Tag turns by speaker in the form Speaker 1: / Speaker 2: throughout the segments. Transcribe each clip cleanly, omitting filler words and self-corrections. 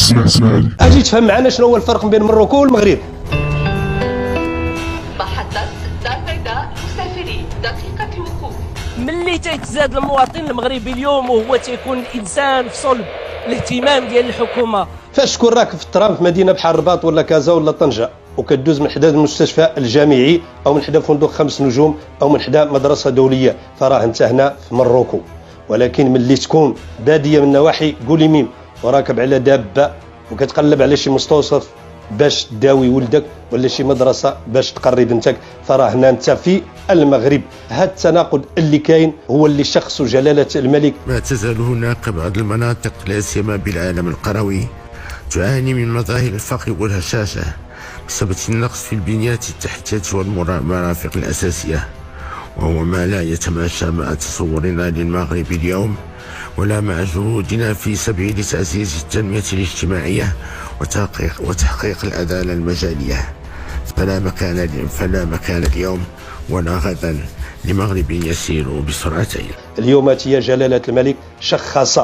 Speaker 1: اسمع
Speaker 2: اجي تفهم معنا شنو هو الفرق بين مروكو والمغرب.
Speaker 3: محطة دار بيضاء مسافرين دقيقة الوقوف.
Speaker 4: ملي تيتزاد المواطن المغربي اليوم وهو تيكون انسان في صلب الاهتمام ديال الحكومه.
Speaker 2: فاش تكون راك في الترام في مدينه بحال الرباط ولا كازا ولا طنجه وكدوز من حدا المستشفى الجامعي او من حدا فندق 5 نجوم او من حدا مدرسه دوليه، فراه انت هنا في مروكو. ولكن ملي تكون باديه من نواحي قوليميم وراكب على دابه وكتقلب على شي مستوصف باش تداوي ولدك ولا شي مدرسه باش تقري بنتك، فراه هنا انت في المغرب. هذا التناقض اللي كاين هو اللي شخص جلاله الملك.
Speaker 5: ما تزال هناك بعض المناطق لا سيما بالعالم القروي تعاني من مظاهر الفقر والهشاشه بسبب النقص في البنيات التحتية والمرافق الاساسيه، وهو ما لا يتماشى مع تصورنا للمغرب اليوم ولا مع جهودنا في سبيل تعزيز التنميه الاجتماعيه وتحقيق العداله المجاليه. فلا مكان اليوم ولا غدا لمغرب يسير بسرعتين.
Speaker 2: اليوم يا جلالة الملك شخص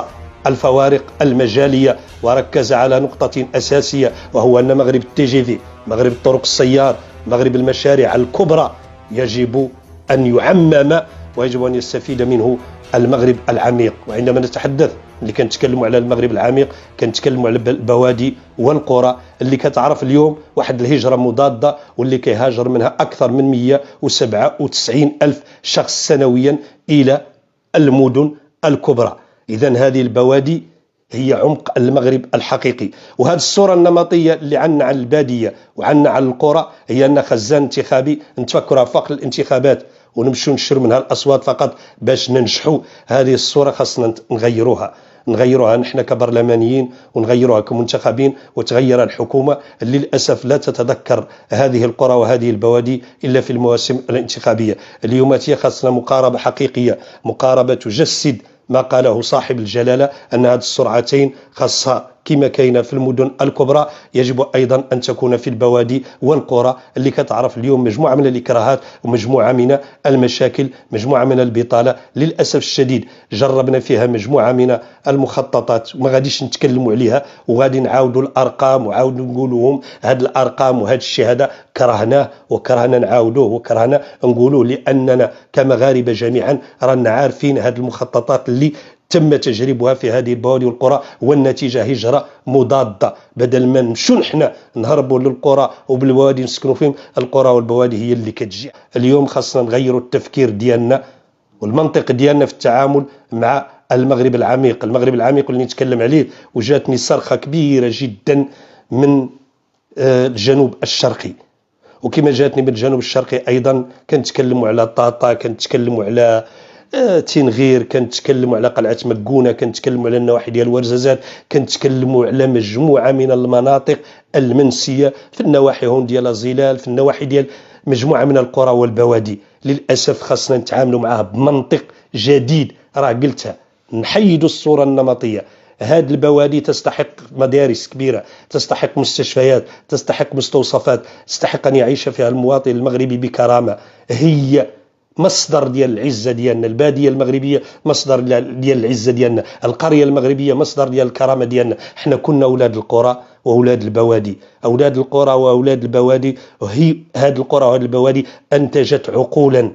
Speaker 2: الفوارق المجالية وركز على نقطة أساسية، وهو أن مغرب التي جي في، مغرب الطرق السيار، مغرب المشاريع الكبرى يجب أن يعمم ويجب أن يستفيد منه المغرب العميق. وعندما نتحدث اللي كنتكلموا على المغرب العميق كنتكلموا على البوادي والقرى اللي كتعرف اليوم واحد الهجرة مضادة واللي كيهاجر منها أكثر من 197 ألف شخص سنويا إلى المدن الكبرى. إذن هذه البوادي هي عمق المغرب الحقيقي. وهذه الصورة النمطية اللي عنا على البادية وعنا على القرى هي أن خزان انتخابي نتفكرها فقط الانتخابات ونمشوا نشروا منها الأصوات فقط باش ننجحوا. هذه الصورة خاصنا نغيروها نحن كبرلمانيين ونغيروها كمنتخبين، وتغير الحكومة اللي للأسف لا تتذكر هذه القرى وهذه البوادي إلا في المواسم الانتخابية. اليوم هي خاصنا مقاربة حقيقية، مقاربة تجسد ما قاله صاحب الجلالة أن هذه السرعتين خاصة كما كاينه في المدن الكبرى يجب أيضا أن تكون في البوادي والقرى اللي كتعرف اليوم مجموعة من الإكراهات ومجموعة من المشاكل، مجموعة من البطالة. للأسف الشديد جربنا فيها مجموعة من المخططات وما غاديش نتكلموا عليها وغادي نعاودوا الأرقام وعاودوا نقولوهم هذه الأرقام وهذا الشيء هذا كرهناه وكرهنا نعاودوه وكرهنا نقولوه، لأننا كمغاربة جميعا رانا عارفين هذه المخططات اللي تم تجريبها في هذه البوادي والقرى، والنتيجة هجرة مضادة. بدل ما نمشوا نحن نهربوا للقرى وبالبوادي نسكنوا فيهم، القرى والبوادي هي اللي كتجي. اليوم خاصنا نغيروا التفكير ديالنا والمنطق ديالنا في التعامل مع المغرب العميق. المغرب العميق اللي نتكلم عليه وجاتني صرخة كبيرة جدا من الجنوب الشرقي، وكما جاتني من الجنوب الشرقي أيضا كنتكلموا على طاطا، كنتكلموا على تنغير، كنتكلموا على قلعة مكونة، كنتكلموا على النواحي ديال ورزازات، كنتكلموا على مجموعة من المناطق المنسية في النواحي هون ديال الظلال، في النواحي ديال مجموعة من القرى والبوادي. للأسف خاصنا نتعاملوا معها بمنطق جديد. راه قلتها نحيدوا الصورة النمطية. هذه البوادي تستحق مدارس كبيرة، تستحق مستشفيات، تستحق مستوصفات، تستحق أن يعيش فيها المواطن المغربي بكرامة. هي مصدر ديال العزة ديالنا، البادية المغربية مصدر ديال العزة ديالنا، القرية المغربية مصدر ديال الكرامة ديالنا. احنا كنا أولاد القرى وأولاد البوادي، أولاد القرى وأولاد البوادي. وهي هذه القرى وهذه البوادي أنتجت عقولا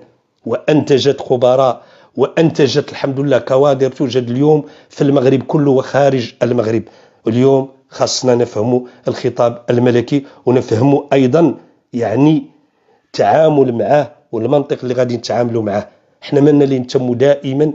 Speaker 2: وأنتجت خبراء وأنتجت الحمد لله كوادر توجد اليوم في المغرب كله وخارج المغرب. اليوم خاصنا نفهموا الخطاب الملكي ونفهموا أيضا يعني تعامل معه والمنطق اللي غادي نتعاملوا معه. احنا مالنا اللي نتموا دائما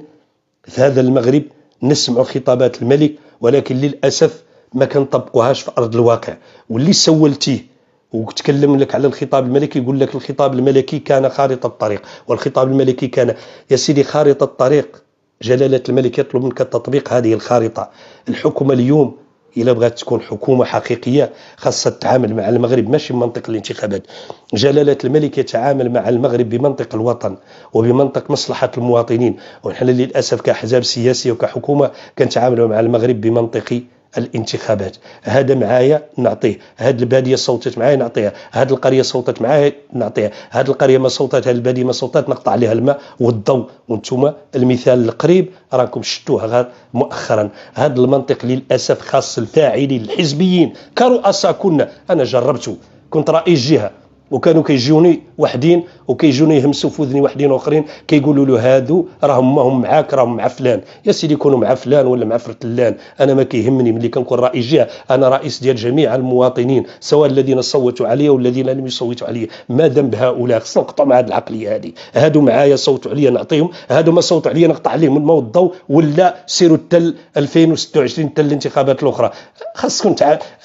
Speaker 2: في هذا المغرب نسمعوا خطابات الملك، ولكن للأسف ما كنطبقوهاش في أرض الواقع. واللي سولتيه وتكلم لك على الخطاب الملكي يقول لك الخطاب الملكي كان خارطة الطريق، والخطاب الملكي كان يا سيدي خارطة الطريق. جلالة الملك يطلب منك تطبيق هذه الخارطة. الحكومة اليوم إلا بغات تكون حكومة حقيقية خاصة تتعامل مع المغرب ماشي بمنطق الانتخابات. جلالة الملك يتعامل مع المغرب بمنطق الوطن وبمنطق مصلحة المواطنين، ونحن للأسف كأحزاب سياسية وكحكومة كنتعاملوا مع المغرب بمنطق الانتخابات. هذا معايا نعطيه، هذه البادية صوتت معايا نعطيها، هذه القرية صوتت معايا نعطيها، هذه القرية ما صوتت، هذه البادية ما صوتت، نقطع عليها الماء والضوء. وانتم المثال القريب راكم شفتوه غير مؤخرا. هذا المنطق للأسف خاص الفاعلين الحزبيين كرؤساء. أنا جربته، كنت رئيس جهة وكانوا كيجوني وحدين وكيجوني يهمسوا في وذني وحدين اخرين كيقولوا له هادو راهم ما هم معاك، راهم مع فلان. يا سيدي يكونوا مع فلان ولا مع فرتلان، انا ما كيهمني. ملي كنكون رئيس جهه انا رئيس ديال جميع المواطنين، سواء الذين صوتوا علي والذين لم يصوتوا علي. ما ذنب هؤلاء؟ خصنا نقطعوا مع هذه العقليه هذه. هادو معايا صوتوا عليا نعطيهم، هادو ما صوتوا عليا نقطع عليهم الماء والضوء، ولا سيروا حتى 2026 حتى الانتخابات الاخرى. خاصكم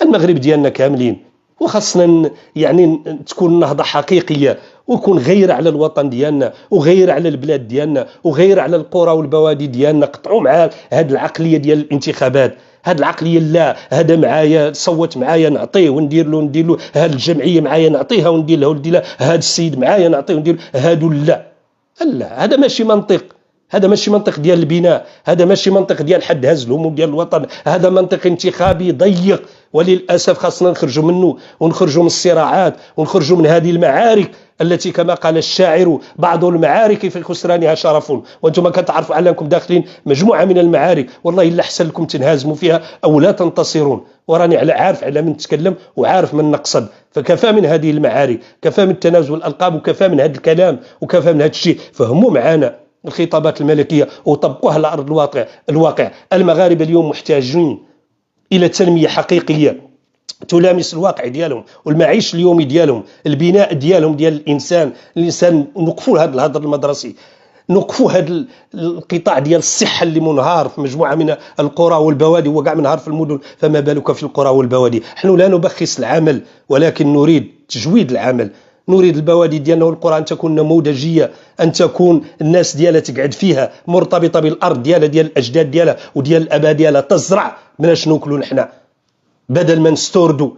Speaker 2: المغرب ديالنا كاملين، وخاصنا يعني تكون نهضة حقيقية، ويكون غير على الوطن ديالنا وغير على البلاد ديالنا وغير على القرى والبوادي ديالنا. قطعوا مع هذه العقلية ديال الانتخابات، هذه العقلية لا هذا معايا صوت معايا نعطيه وندير له، هذه الجمعية معايا نعطيها وندير له، هذا السيد معايا نعطيه وندير هادو لا. هذا ماشي منطق، هذا ماشي منطق ديال البناء، هذا ماشي منطق ديال حد هز الهموم ديال الوطن، هذا منطق انتخابي ضيق. وللأسف خاصنا نخرجوا منه ونخرجوا من الصراعات ونخرجوا من هذه المعارك التي كما قال الشاعر بعض المعارك في خسرانها شرف. وانتم كتعرفوا علىكم داخلين مجموعة من المعارك، والله إلا أحسن لكم تنهزموا فيها أو لا تنتصرون. وراني عارف على من نتكلم وعارف من نقصد. فكفى من هذه المعارك، كفى من تنازل الألقاب، وكفى من هذا الكلام، وكفى من هذا الشيء. فهموا معنا الخطابات الملكية وطبقوها على أرض الواقع. المغاربة اليوم محتاجين إلى تنمية حقيقية تلامس الواقع ديالهم والمعيش اليومي ديالهم، البناء ديالهم ديال الإنسان. نوقفوا هذا الهدر المدرسي، نوقفوا هذا القطاع ديال الصحة اللي منهار في مجموعة من القرى والبوادي وكاع منهار في المدن، فما بالك في القرى والبوادي. نحن لا نبخس العمل ولكن نريد تجويد العمل. نريد البوادي ديالنا والقرى أن تكون نموذجية، أن تكون الناس ديالها تقعد فيها مرتبطة بالأرض ديالها ديال الأجداد ديالها وديال الآباء ديالها، تزرع مناش ناكلوا نحن، بدل ما نستوردوا.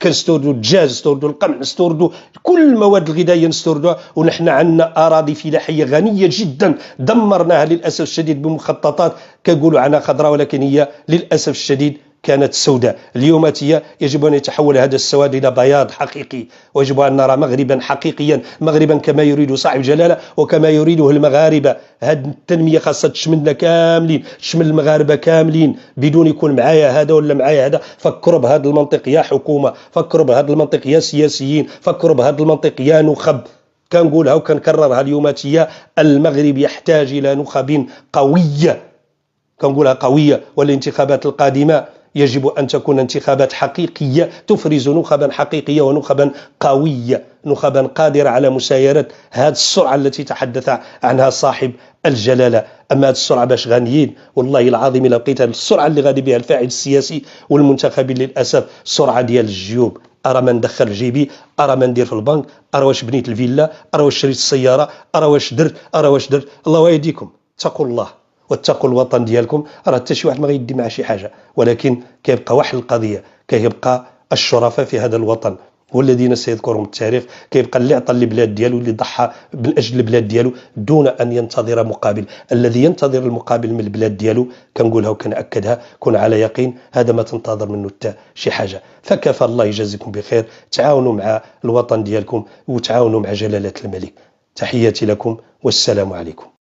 Speaker 2: كنستوردوا الدجاج، نستوردوا القمح، نستوردوا كل المواد الغذائية نستوردوها، ونحن عندنا أراضي فلاحية غنية جدا دمرناها للأسف الشديد بمخططات كيقولوا عنها خضراء ولكن هي للأسف الشديد كانت سوداء. اليوم يجب أن يتحول هذا السواد إلى بياض حقيقي، ويجب أن نرى مغربا حقيقيا، مغربا كما يريد صاحب جلالة وكما يريده المغاربة. هذه التنمية خاصة تشملنا كاملين، تشمل المغاربة كاملين، بدون يكون معايا هذا ولا معايا هذا. فكروا بهذا المنطق يا حكومة، فكروا بهذا المنطق يا سياسيين، فكروا بهذا المنطق يا نخب. كنقولها وكنكررها اليوم، المغرب يحتاج إلى نخب قوية، كنقولها قوية. والانتخابات القادمة يجب أن تكون انتخابات حقيقية تفرز نخبا حقيقية ونخبا قوية، نخبا قادرة على مسايرة هذه السرعة التي تحدث عنها صاحب الجلالة. أما هذه السرعة باش غنيين، والله العظيم إلا بقيت هذه السرعة اللي غادي بها الفاعل السياسي والمنتخبين للأسف سرعة ديال الجيوب. أرى ما ندخل في جيبي، أرى ما ندير في البنك، أرى واش بنيت الفيلا، أرى واش شريت السيارة، أرى واش درت، أرى واش درت. الله يهديكم، اتقوا الله واتقوا الوطن ديالكم. راه حتى شي واحد ما غيدي مع شي حاجه، ولكن كيبقى واحد القضيه، كيبقى الشرفاء في هذا الوطن والذين سيذكرهم التاريخ. كيبقى اللي عطى البلاد ديالو، اللي ضحى من اجل البلاد ديالو دون ان ينتظر مقابل. الذي ينتظر المقابل من البلاد ديالو كنقولها وكنأكدها، كن على يقين هذا ما تنتظر منه حتى شي حاجه. فكفى، الله يجازيكم بخير. تعاونوا مع الوطن ديالكم وتعاونوا مع جلاله الملك. تحياتي لكم والسلام عليكم.